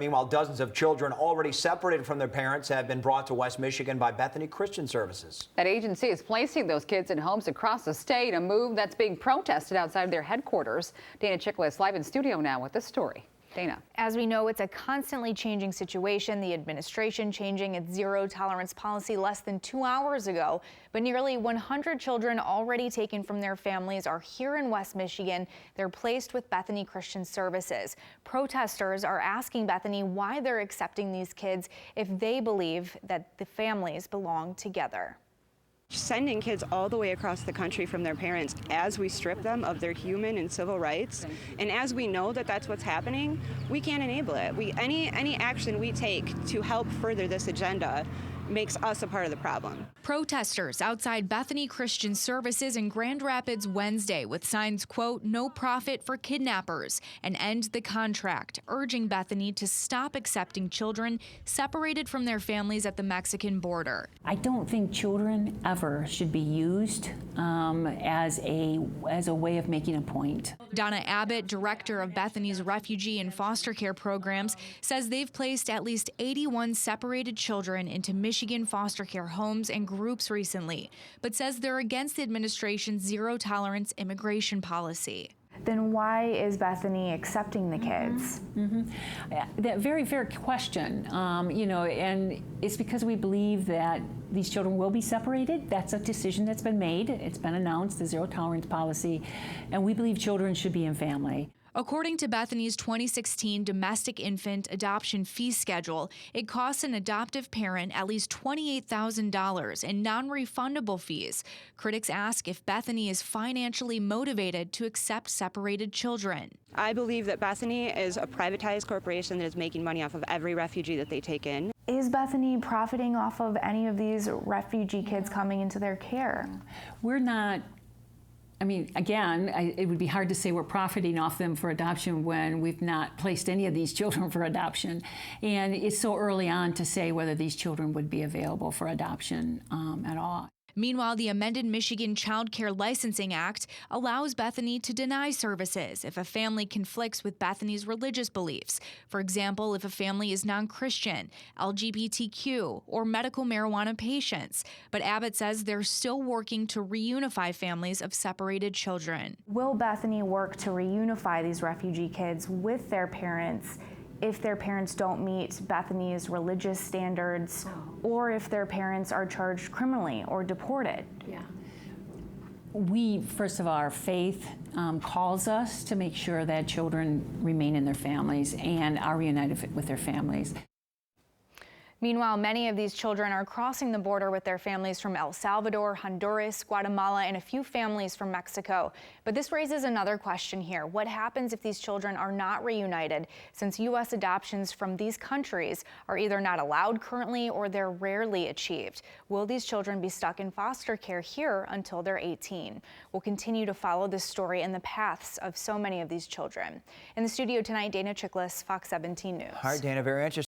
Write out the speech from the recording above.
Meanwhile, dozens of children already separated from their parents have been brought to West Michigan by Bethany Christian Services. That agency is placing those kids in homes across the state, a move that's being protested outside of their headquarters. Dana Chickless live in studio now with this story. Dana. As we know, it's a constantly changing situation. The administration changing its zero tolerance policy less than 2 hours ago. But nearly 100 children already taken from their families are here in West Michigan. They're placed with Bethany Christian Services. Protesters are asking Bethany why they're accepting these kids if they believe that the families belong together. Sending kids all the way across the country from their parents as we strip them of their human and civil rights, and as we know that that's what's happening, we can't enable it. Any action we take to help further this agenda makes us a part of the problem. Protesters outside Bethany Christian Services in Grand Rapids Wednesday with signs, quote, "No profit for kidnappers," and end the contract, urging Bethany to stop accepting children separated from their families at the Mexican border. I don't think children ever should be used as a way of making a point. Donna Abbott, director of Bethany's refugee and foster care programs, says they've placed at least 81 separated children into Michigan foster care homes and groups recently, but says they're against the administration's zero-tolerance immigration policy. Then why is Bethany accepting the kids? That very fair question, and it's because we believe that these children will be separated. That's a decision that's been made. It's been announced, the zero-tolerance policy, and we believe children should be in family. According to Bethany's 2016 domestic infant adoption fee schedule, it costs an adoptive parent at least $28,000 in non-refundable fees. Critics ask if Bethany is financially motivated to accept separated children. I believe that Bethany is a privatized corporation that is making money off of every refugee that they take in. Is Bethany profiting off of any of these refugee kids coming into their care? We're not. Again, it would be hard to say we're profiting off them for adoption when we've not placed any of these children for adoption. And it's so early on to say whether these children would be available for adoption at all. Meanwhile, the amended Michigan Child Care Licensing Act allows Bethany to deny services if a family conflicts with Bethany's religious beliefs. For example, if a family is non-Christian, LGBTQ, or medical marijuana patients. But Abbott says they're still working to reunify families of separated children. Will Bethany work to reunify these refugee kids with their parents if their parents don't meet Bethany's religious standards, or if their parents are charged criminally or deported? Yeah. We, first of all, our faith calls us to make sure that children remain in their families and are reunited with their families. Meanwhile, many of these children are crossing the border with their families from El Salvador, Honduras, Guatemala, and a few families from Mexico. But this raises another question here. What happens if these children are not reunited, since U.S. adoptions from these countries are either not allowed currently or they're rarely achieved? Will these children be stuck in foster care here until they're 18? We'll continue to follow this story and the paths of so many of these children. In the studio tonight, Dana Chickless, Fox 17 News. All right, Dana, very interesting.